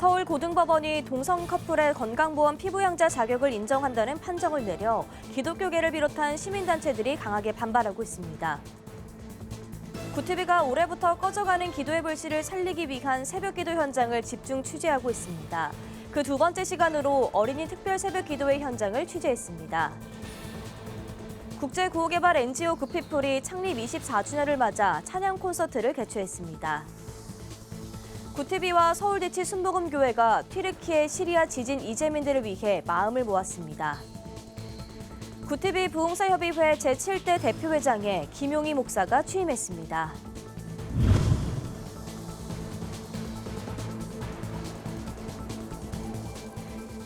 서울고등법원이 동성 커플의 건강보험 피부양자 자격을 인정한다는 판정을 내려 기독교계를 비롯한 시민단체들이 강하게 반발하고 있습니다. 구티비가 올해부터 꺼져가는 기도의 불씨를 살리기 위한 새벽기도 현장을 집중 취재하고 있습니다. 그 두 번째 시간으로 어린이 특별 새벽기도회 현장을 취재했습니다. 국제구호개발 NGO 구피플이 창립 24주년을 맞아 찬양 콘서트를 개최했습니다. 구티비와 서울대치 순복음교회가 튀르키예 시리아 지진 이재민들을 위해 마음을 모았습니다. 구티비 부흥사협의회 제7대 대표회장에 김용희 목사가 취임했습니다.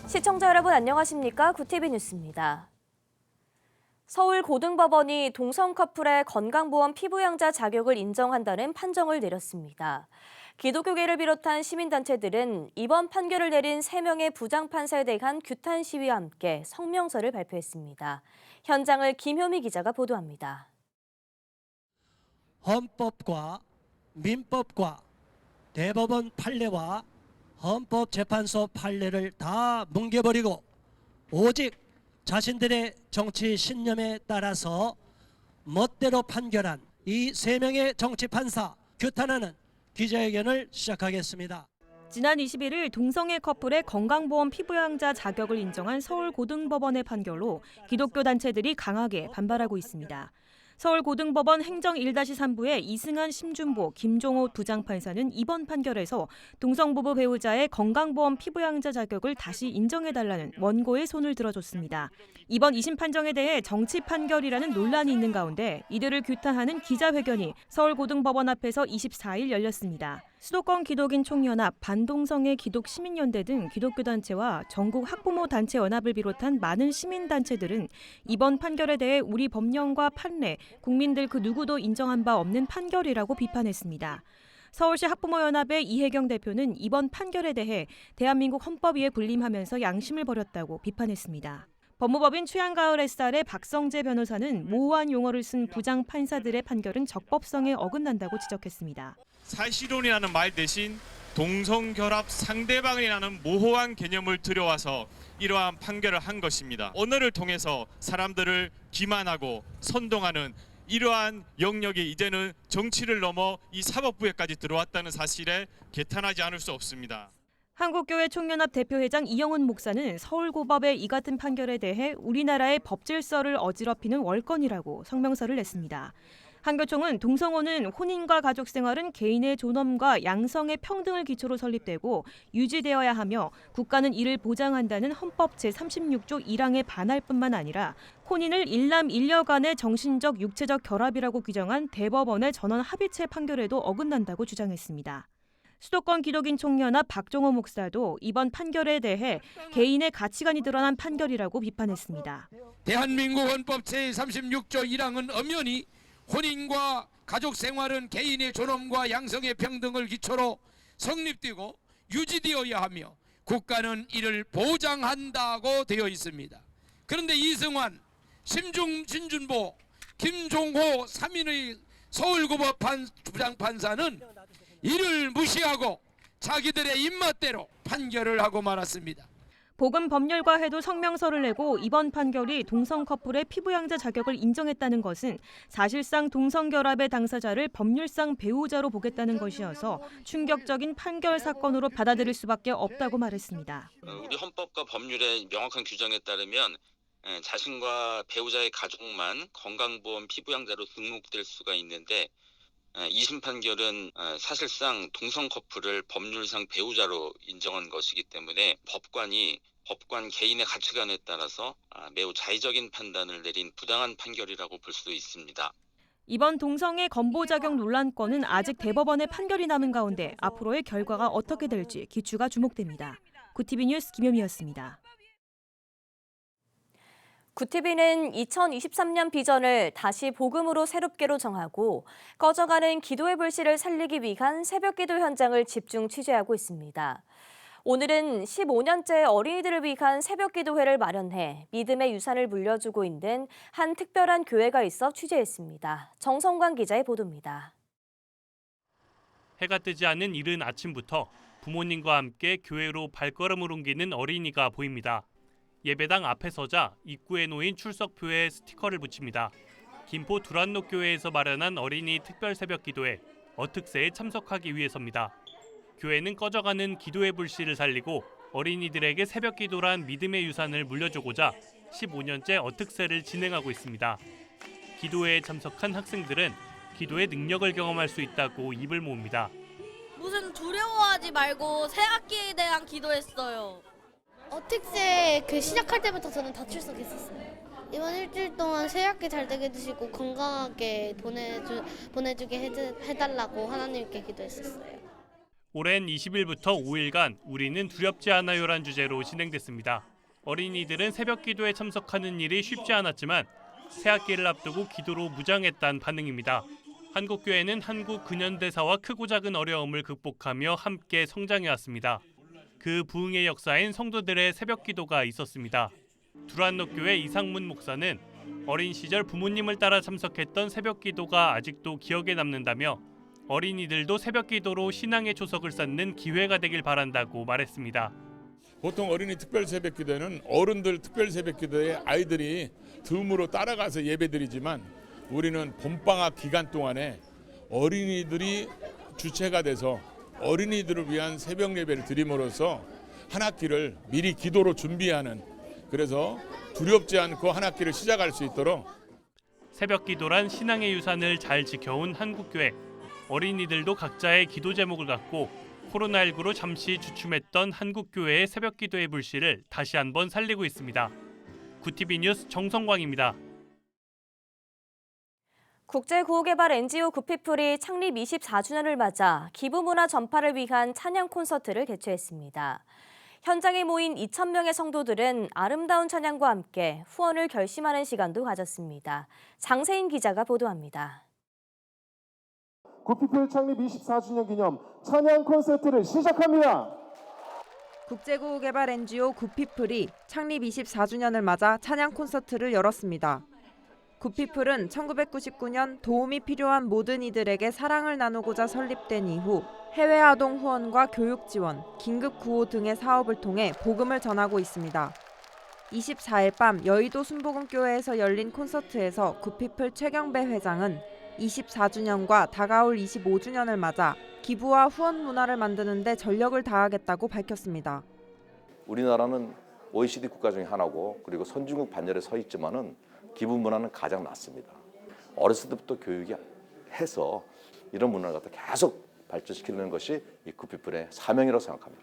시청자 여러분 안녕하십니까? 구티비 뉴스입니다. 서울고등법원이 동성 커플의 건강보험 피부양자 자격을 인정한다는 판정을 내렸습니다. 기독교계를 비롯한 시민단체들은 이번 판결을 내린 3명의 부장판사에 대한 규탄 시위와 함께 성명서를 발표했습니다. 현장을 김효미 기자가 보도합니다. 헌법과 민법과 대법원 판례와 헌법재판소 판례를 다 뭉개버리고 오직 자신들의 정치 신념에 따라서 멋대로 판결한 이 3명의 정치판사 규탄하는 기자회견을 시작하겠습니다. 지난 21일 동성애 커플의 건강보험 피부양자 자격을 인정한 서울고등법원의 판결로 기독교 단체들이 강하게 반발하고 있습니다. 서울고등법원 행정 1-3부의 이승한 심준보, 김종호 부장판사는 이번 판결에서 동성부부 배우자의 건강보험 피부양자 자격을 다시 인정해달라는 원고에 손을 들어줬습니다. 이번 2심 판정에 대해 정치 판결이라는 논란이 있는 가운데 이들을 규탄하는 기자회견이 서울고등법원 앞에서 24일 열렸습니다. 수도권 기독인 총연합, 반동성애 기독시민연대 등 기독교단체와 전국 학부모 단체 연합을 비롯한 많은 시민단체들은 이번 판결에 대해 우리 법령과 판례, 국민들 그 누구도 인정한 바 없는 판결이라고 비판했습니다. 서울시 학부모연합의 이혜경 대표는 이번 판결에 대해 대한민국 헌법 위에 군림하면서 양심을 버렸다고 비판했습니다. 법무법인 취향가을 햇살의 박성재 변호사는 모호한 용어를 쓴 부장 판사들의 판결은 적법성에 어긋난다고 지적했습니다. 사실혼이라는 말 대신 동성결합 상대방이라는 모호한 개념을 들여와서 이러한 판결을 한 것입니다. 언어를 통해서 사람들을 기만하고 선동하는 이러한 영역이 이제는 정치를 넘어 이 사법부에까지 들어왔다는 사실에 개탄하지 않을 수 없습니다. 한국교회 총연합 대표회장 이영훈 목사는 서울고법의 이 같은 판결에 대해 우리나라의 법질서를 어지럽히는 월권이라고 성명서를 냈습니다. 한교총은 동성혼은 혼인과 가족생활은 개인의 존엄과 양성의 평등을 기초로 설립되고 유지되어야 하며 국가는 이를 보장한다는 헌법 제36조 1항에 반할 뿐만 아니라 혼인을 일남 일녀 간의 정신적 육체적 결합이라고 규정한 대법원의 전원 합의체 판결에도 어긋난다고 주장했습니다. 수도권 기독인 총연합 박종호 목사도 이번 판결에 대해 개인의 가치관이 드러난 판결이라고 비판했습니다. 대한민국 헌법 제36조 1항은 엄연히 혼인과 가족생활은 개인의 존엄과 양성의 평등을 기초로 성립되고 유지되어야 하며 국가는 이를 보장한다고 되어 있습니다. 그런데 이승환, 신준보, 김종호 3인의 서울고법 부장판사는 이를 무시하고 자기들의 입맛대로 판결을 하고 말았습니다. 보건법률과회도 성명서를 내고 이번 판결이 동성 커플의 피부양자 자격을 인정했다는 것은 사실상 동성결합의 당사자를 법률상 배우자로 보겠다는 것이어서 충격적인 판결 사건으로 받아들일 수밖에 없다고 말했습니다. 우리 헌법과 법률의 명확한 규정에 따르면 자신과 배우자의 가족만 건강보험 피부양자로 등록될 수가 있는데 2심 판결은 사실상 동성 커플을 법률상 배우자로 인정한 것이기 때문에 법관 개인의 가치관에 따라서 매우 자의적인 판단을 내린 부당한 판결이라고 볼 수 있습니다. 이번 동성애 건보 자격 논란건은 아직 대법원의 판결이 남은 가운데 앞으로의 결과가 어떻게 될지 기추가 주목됩니다. 구티비 뉴스 김효미였습니다. 구티비는 2023년 비전을 다시 복음으로 새롭게로 정하고 꺼져가는 기도의 불씨를 살리기 위한 새벽기도 현장을 집중 취재하고 있습니다. 오늘은 15년째 어린이들을 위한 새벽기도회를 마련해 믿음의 유산을 물려주고 있는 한 특별한 교회가 있어 취재했습니다. 정성관 기자의 보도입니다. 해가 뜨지 않는 이른 아침부터 부모님과 함께 교회로 발걸음을 옮기는 어린이가 보입니다. 예배당 앞에 서자 입구에 놓인 출석표에 스티커를 붙입니다. 김포 두란노교회에서 마련한 어린이 특별 새벽 기도회 어특새에 참석하기 위해서입니다. 교회는 꺼져가는 기도의 불씨를 살리고 어린이들에게 새벽 기도란 믿음의 유산을 물려주고자 15년째 어특새를 진행하고 있습니다. 기도회에 참석한 학생들은 기도의 능력을 경험할 수 있다고 입을 모읍니다. 무슨 두려워하지 말고 새 학기에 대한 기도했어요. 어택새 시작할 때부터 저는 다 출석했었어요. 이번 일주일 동안 새 학기 잘 되게 해주시고 건강하게 보내주게 해달라고 하나님께 기도했었어요. 올해는 20일부터 5일간 우리는 두렵지 않아요란 주제로 진행됐습니다. 어린이들은 새벽 기도에 참석하는 일이 쉽지 않았지만 새 학기를 앞두고 기도로 무장했다는 반응입니다. 한국교회는 한국 근현대사와 크고 작은 어려움을 극복하며 함께 성장해왔습니다. 그 부흥의 역사엔 성도들의 새벽 기도가 있었습니다. 두란노교회 이상문 목사는 어린 시절 부모님을 따라 참석했던 새벽 기도가 아직도 기억에 남는다며 어린이들도 새벽 기도로 신앙의 초석을 쌓는 기회가 되길 바란다고 말했습니다. 보통 어린이 특별 새벽 기도에는 어른들 특별 새벽 기도에 아이들이 덤으로 따라가서 예배드리지만 우리는 봄방학 기간 동안에 어린이들이 주체가 돼서 어린이들을 위한 새벽 예배를 드림으로써 한 학기를 미리 기도로 준비하는, 그래서 두렵지 않고 한 학기를 시작할 수 있도록 새벽 기도란 신앙의 유산을 잘 지켜온 한국교회. 어린이들도 각자의 기도 제목을 갖고 코로나19로 잠시 주춤했던 한국교회의 새벽 기도의 불씨를 다시 한번 살리고 있습니다. 구티비 뉴스 정성광입니다. 국제구호개발 NGO 구피플이 창립 24주년을 맞아 기부문화 전파를 위한 찬양 콘서트를 개최했습니다. 현장에 모인 2,000명의 성도들은 아름다운 찬양과 함께 후원을 결심하는 시간도 가졌습니다. 장세인 기자가 보도합니다. 구피플 창립 24주년 기념 찬양 콘서트를 시작합니다. 국제구호개발 NGO 구피플이 창립 24주년을 맞아 찬양 콘서트를 열었습니다. 구피플은 1999년 도움이 필요한 모든 이들에게 사랑을 나누고자 설립된 이후 해외 아동 후원과 교육 지원, 긴급 구호 등의 사업을 통해 복음을 전하고 있습니다. 24일 밤 여의도 순복음교회에서 열린 콘서트에서 구피플 최경배 회장은 24주년과 다가올 25주년을 맞아 기부와 후원 문화를 만드는 데 전력을 다하겠다고 밝혔습니다. 우리나라는 OECD 국가 중에 하나고 그리고 선진국 반열에 서 있지만은 기부 문화는 가장 낮습니다. 어렸을 때부터 교육이 해서 이런 문화를 갖다 계속 발전시키는 것이 이 구피플의 사명이라고 생각합니다.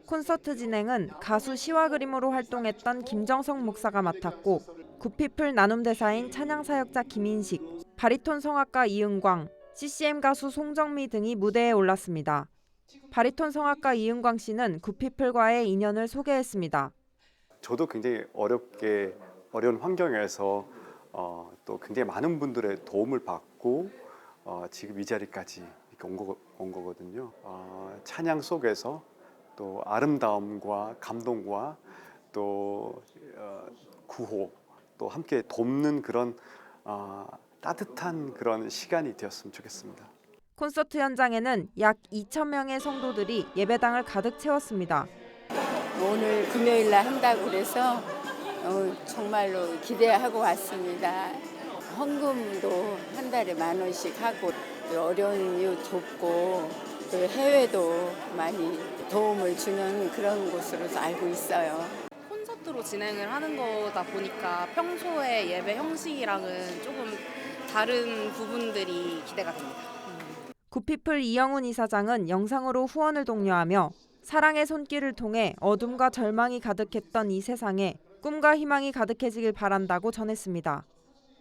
콘서트 진행은 가수 시와 그림으로 활동했던 김정석 목사가 맡았고 구피플 나눔대사인 찬양사역자 김인식, 바리톤 성악가 이은광, CCM 가수 송정미 등이 무대에 올랐습니다. 바리톤 성악가 이은광 씨는 구피플과의 인연을 소개했습니다. 저도 굉장히 어려운 환경에서 또 굉장히 많은 분들의 도움을 받고 지금 이 자리까지 이렇게 온 거거든요. 찬양 속에서 또 아름다움과 감동과 또 구호, 또 함께 돕는 그런 따뜻한 그런 시간이 되었으면 좋겠습니다. 콘서트 현장에는 약 2,000명의 성도들이 예배당을 가득 채웠습니다. 오늘 금요일 날 한다고 그래서 정말로 기대하고 왔습니다. 헌금도 한 달에 10,000원씩 하고 어려운 이웃 돕고 또 해외도 많이 도움을 주는 그런 곳으로 알고 있어요. 콘서트로 진행을 하는 거다 보니까 평소의 예배 형식이랑은 조금 다른 부분들이 기대가 됩니다. 구피플 이영훈 이사장은 영상으로 후원을 독려하며 사랑의 손길을 통해 어둠과 절망이 가득했던 이 세상에 꿈과 희망이 가득해지길 바란다고 전했습니다.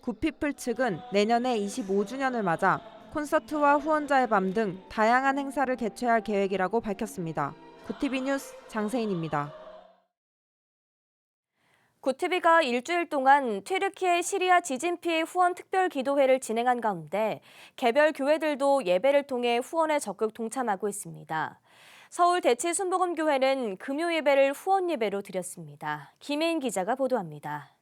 구피플 측은 내년에 25주년을 맞아 콘서트와 후원자의 밤 등 다양한 행사를 개최할 계획이라고 밝혔습니다. 구티비 뉴스 장세인입니다. 구티비가 일주일 동안 튀르키예 시리아 지진 피해 후원 특별 기도회를 진행한 가운데 개별 교회들도 예배를 통해 후원에 적극 동참하고 있습니다. 서울 대치 순복음교회는 금요 예배를 후원 예배로 드렸습니다. 김혜인 기자가 보도합니다.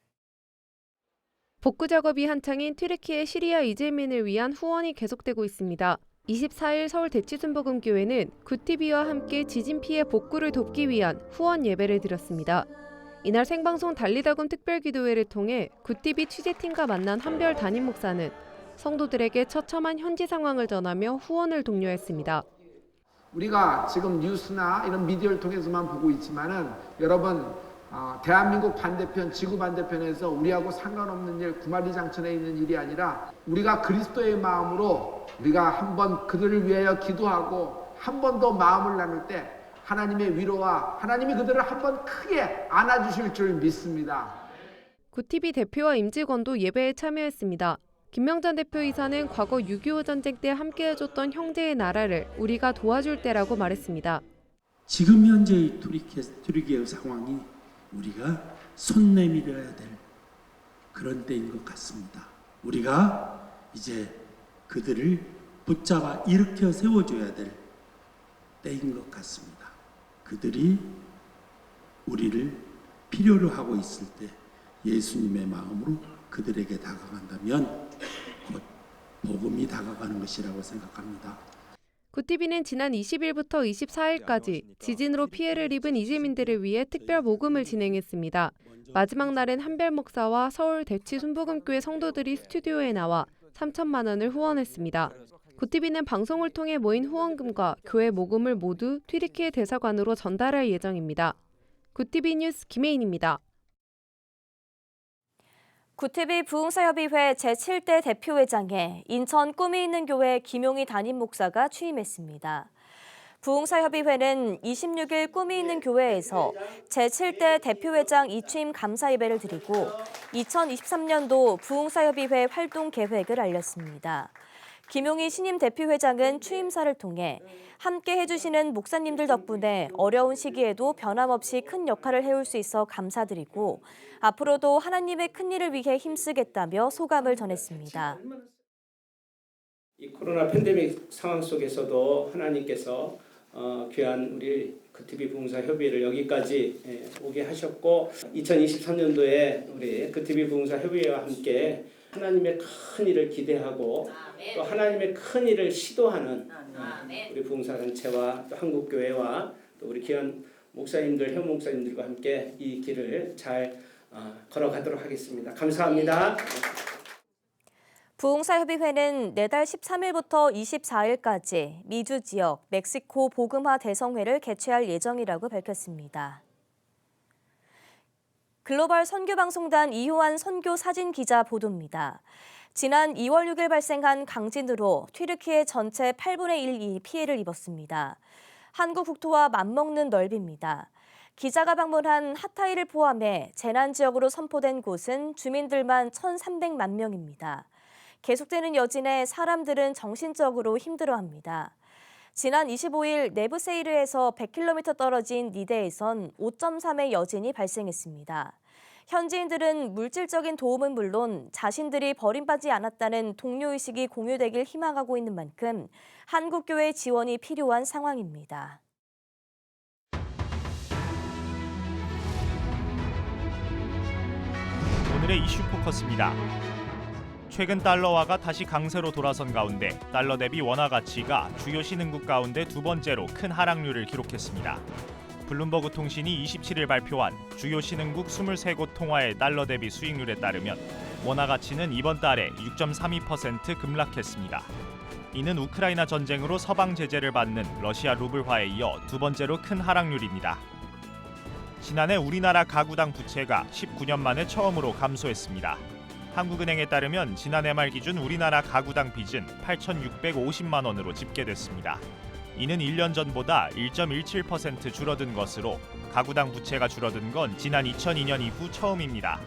복구 작업이 한창인 튀르키예 시리아 이재민을 위한 후원이 계속되고 있습니다. 24일 서울 대치순복음교회는 굿TV와 함께 지진 피해 복구를 돕기 위한 후원 예배를 드렸습니다. 이날 생방송 달리다굼 특별기도회를 통해 굿TV 취재팀과 만난 한별 담임 목사는 성도들에게 처참한 현지 상황을 전하며 후원을 독려했습니다. 우리가 지금 뉴스나 이런 미디어를 통해서만 보고 있지만은 여러분 대한민국 반대편, 지구 반대편에서 우리하고 상관없는 일, 구마리장천에 있는 일이 아니라 우리가 그리스도의 마음으로 우리가 한번 그들을 위하여 기도하고 한 번 더 마음을 나눌 때 하나님의 위로와 하나님이 그들을 한번 크게 안아주실 줄 믿습니다. 굿TV 대표와 임직원도 예배에 참여했습니다. 김명찬 대표이사는 과거 6.25 전쟁 때 함께해줬던 형제의 나라를 우리가 도와줄 때라고 말했습니다. 지금 현재의 투르키의 상황이 우리가 손 내밀어야 될 그런 때인 것 같습니다. 우리가 이제 그들을 붙잡아 일으켜 세워줘야 될 때인 것 같습니다. 그들이 우리를 필요로 하고 있을 때 예수님의 마음으로 그들에게 다가간다면 곧 복음이 다가가는 것이라고 생각합니다. 굿TV는 지난 20일부터 24일까지 지진으로 피해를 입은 이재민들을 위해 특별 모금을 진행했습니다. 마지막 날엔 한별 목사와 서울 대치 순복음교회 성도들이 스튜디오에 나와 3천만 원을 후원했습니다. 굿TV는 방송을 통해 모인 후원금과 교회 모금을 모두 튀르키예 대사관으로 전달할 예정입니다. 굿TV 뉴스 김혜인입니다. 굿TV 부흥사협의회 제7대 대표회장에 인천 꿈이 있는 교회 김용희 담임 목사가 취임했습니다. 부흥사협의회는 26일 꿈이 있는 교회에서 제7대 대표회장 이취임 감사 예배를 드리고 2023년도 부흥사협의회 활동 계획을 알렸습니다. 김용희 신임 대표회장은 취임사를 통해 함께 해주시는 목사님들 덕분에 어려운 시기에도 변함없이 큰 역할을 해올 수 있어 감사드리고 앞으로도 하나님의 큰 일을 위해 힘쓰겠다며 소감을 전했습니다. 이 코로나 팬데믹 상황 속에서도 하나님께서 귀한 우리 굿TV 부흥사협의회를 여기까지 오게 하셨고 2023년도에 우리 굿TV 부흥사협의회와 함께 하나님의 큰 일을 기대하고 또 하나님의 큰 일을 시도하는 우리 부흥사단체와 또 한국교회와 또 우리 귀한 목사님들, 현 목사님들과 함께 이 길을 잘 걸어가도록 하겠습니다. 감사합니다. 부흥사협의회는 내달 13일부터 24일까지 미주 지역 멕시코 복음화 대성회를 개최할 예정이라고 밝혔습니다. 글로벌 선교방송단 이효한 선교 사진 기자 보도입니다. 지난 2월 6일 발생한 강진으로 튀르키예 전체 8분의 1이 피해를 입었습니다. 한국 국토와 맞먹는 넓이입니다. 기자가 방문한 하타이를 포함해 재난 지역으로 선포된 곳은 주민들만 1,300만 명입니다. 계속되는 여진에 사람들은 정신적으로 힘들어합니다. 지난 25일 네브세이르에서 100km 떨어진 니데에선 5.3의 여진이 발생했습니다. 현지인들은 물질적인 도움은 물론 자신들이 버림받지 않았다는 동료의식이 공유되길 희망하고 있는 만큼 한국교회 지원이 필요한 상황입니다. 오늘의 이슈 포커스입니다. 최근 달러화가 다시 강세로 돌아선 가운데 달러 대비 원화 가치가 주요 신흥국 가운데 두 번째로 큰 하락률을 기록했습니다. 블룸버그 통신이 27일 발표한 주요 신흥국 23곳 통화의 달러 대비 수익률에 따르면 원화 가치는 이번 달에 6.32% 급락했습니다. 이는 우크라이나 전쟁으로 서방 제재를 받는 러시아 루블화에 이어 두 번째로 큰 하락률입니다. 지난해 우리나라 가구당 부채가 19년 만에 처음으로 감소했습니다. 한국은행에 따르면 지난해 말 기준 우리나라 가구당 빚은 8,650만 원으로 집계됐습니다. 이는 1년 전보다 1.17% 줄어든 것으로 가구당 부채가 줄어든 건 지난 2002년 이후 처음입니다.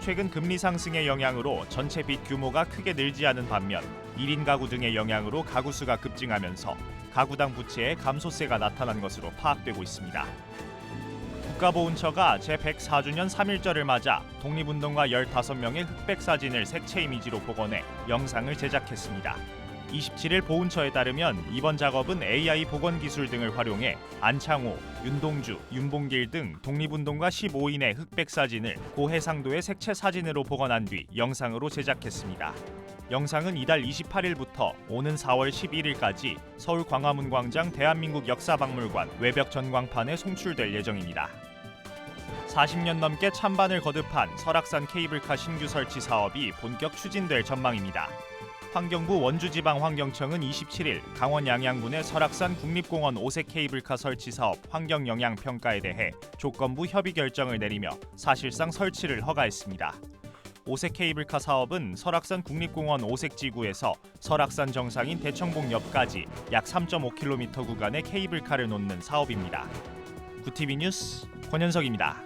최근 금리 상승의 영향으로 전체 빚 규모가 크게 늘지 않은 반면 1인 가구 등의 영향으로 가구 수가 급증하면서 가구당 부채에 감소세가 나타난 것으로 파악되고 있습니다. 국가보훈처가 제104주년 3.1절을 맞아 독립운동가 15명의 흑백 사진을 색채 이미지로 복원해 영상을 제작했습니다. 27일 보훈처에 따르면 이번 작업은 AI 복원 기술 등을 활용해 안창호, 윤동주, 윤봉길 등 독립운동가 15인의 흑백 사진을 고해상도의 색채 사진으로 복원한 뒤 영상으로 제작했습니다. 영상은 이달 28일부터 오는 4월 11일까지 서울 광화문광장 대한민국 역사박물관 외벽 전광판에 송출될 예정입니다. 40년 넘게 찬반을 거듭한 설악산 케이블카 신규 설치 사업이 본격 추진될 전망입니다. 환경부 원주지방환경청은 27일 강원 양양군의 설악산 국립공원 오색 케이블카 설치 사업 환경 영향 평가에 대해 조건부 협의 결정을 내리며 사실상 설치를 허가했습니다. 오색 케이블카 사업은 설악산 국립공원 오색지구에서 설악산 정상인 대청봉 옆까지 약 3.5km 구간의 케이블카를 놓는 사업입니다. 구TV 뉴스 권현석입니다.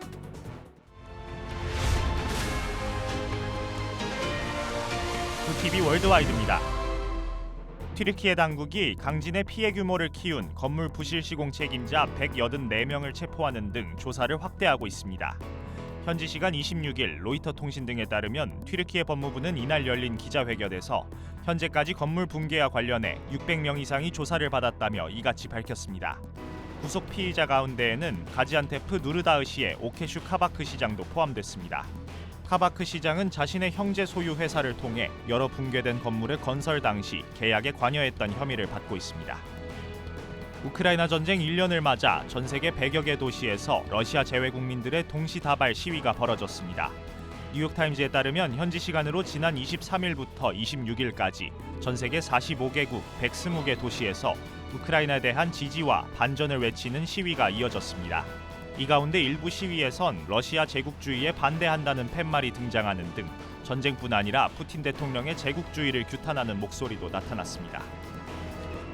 구TV 월드와이드입니다. 튀르키예 당국이 강진의 피해 규모를 키운 건물 부실 시공 책임자 184명을 체포하는 등 조사를 확대하고 있습니다. 현지 시간 26일 로이터 통신 등에 따르면 튀르키예 법무부는 이날 열린 기자회견에서 현재까지 건물 붕괴와 관련해 600명 이상이 조사를 받았다며 이같이 밝혔습니다. 구속 피의자 가운데에는 가지안테프 누르다흐시의 오케슈 카바크 시장도 포함됐습니다. 카바크 시장은 자신의 형제 소유 회사를 통해 여러 붕괴된 건물의 건설 당시 계약에 관여했던 혐의를 받고 있습니다. 우크라이나 전쟁 1년을 맞아 전 세계 100여 개 도시에서 러시아 제외 국민들의 동시다발 시위가 벌어졌습니다. 뉴욕타임즈에 따르면 현지 시간으로 지난 23일부터 26일까지 전 세계 45개국 120개 도시에서 우크라이나에 대한 지지와 반전을 외치는 시위가 이어졌습니다. 이 가운데 일부 시위에선 러시아 제국주의에 반대한다는 팻말이 등장하는 등 전쟁뿐 아니라 푸틴 대통령의 제국주의를 규탄하는 목소리도 나타났습니다.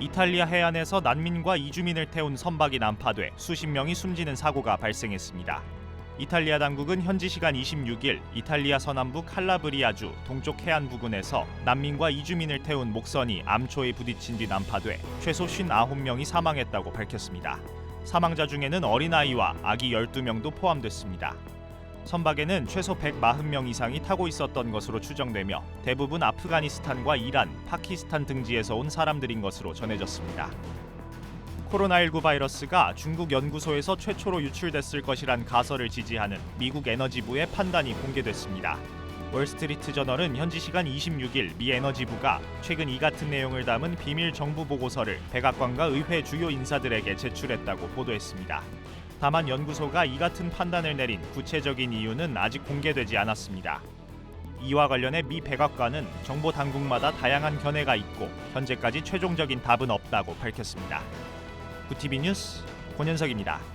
이탈리아 해안에서 난민과 이주민을 태운 선박이 난파돼 수십 명이 숨지는 사고가 발생했습니다. 이탈리아 당국은 현지 시간 26일 이탈리아 서남부 칼라브리아주 동쪽 해안 부근에서 난민과 이주민을 태운 목선이 암초에 부딪힌 뒤 난파돼 최소 59명이 사망했다고 밝혔습니다. 사망자 중에는 어린아이와 아기 12명도 포함됐습니다. 선박에는 최소 140명 이상이 타고 있었던 것으로 추정되며 대부분 아프가니스탄과 이란, 파키스탄 등지에서 온 사람들인 것으로 전해졌습니다. 코로나19 바이러스가 중국 연구소에서 최초로 유출됐을 것이란 가설을 지지하는 미국 에너지부의 판단이 공개됐습니다. 월스트리트 저널은 현지 시간 26일 미 에너지부가 최근 이 같은 내용을 담은 비밀 정부 보고서를 백악관과 의회 주요 인사들에게 제출했다고 보도했습니다. 다만 연구소가 이 같은 판단을 내린 구체적인 이유는 아직 공개되지 않았습니다. 이와 관련해 미 백악관은 정보 당국마다 다양한 견해가 있고 현재까지 최종적인 답은 없다고 밝혔습니다. 구TV 뉴스 권현석입니다.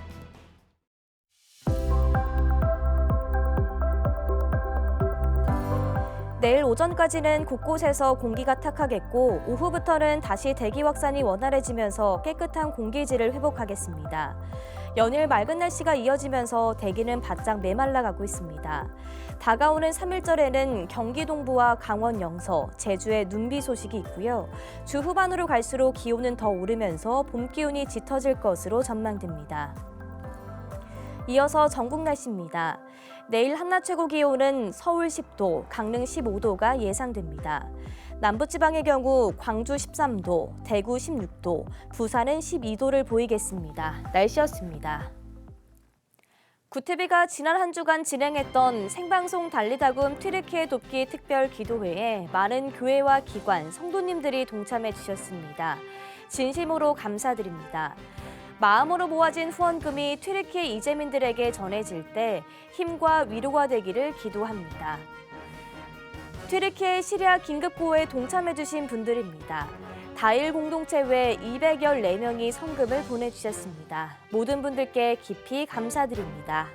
내일 오전까지는 곳곳에서 공기가 탁하겠고 오후부터는 다시 대기 확산이 원활해지면서 깨끗한 공기질을 회복하겠습니다. 연일 맑은 날씨가 이어지면서 대기는 바짝 메말라가고 있습니다. 다가오는 3일절에는 경기 동부와 강원 영서, 제주에 눈비 소식이 있고요. 주 후반으로 갈수록 기온은 더 오르면서 봄 기운이 짙어질 것으로 전망됩니다. 이어서 전국 날씨입니다. 내일 한낮 최고 기온은 서울 10도, 강릉 15도가 예상됩니다. 남부지방의 경우 광주 13도, 대구 16도, 부산은 12도를 보이겠습니다. 날씨였습니다. 구TV가 지난 한 주간 진행했던 생방송 달리다굼 튀르키예 돕기 특별 기도회에 많은 교회와 기관, 성도님들이 동참해 주셨습니다. 진심으로 감사드립니다. 마음으로 모아진 후원금이 튀르키예 이재민들에게 전해질 때 힘과 위로가 되기를 기도합니다. 튀르키예 시리아 긴급구호에 동참해주신 분들입니다. 다일 공동체 외 214명이 성금을 보내주셨습니다. 모든 분들께 깊이 감사드립니다.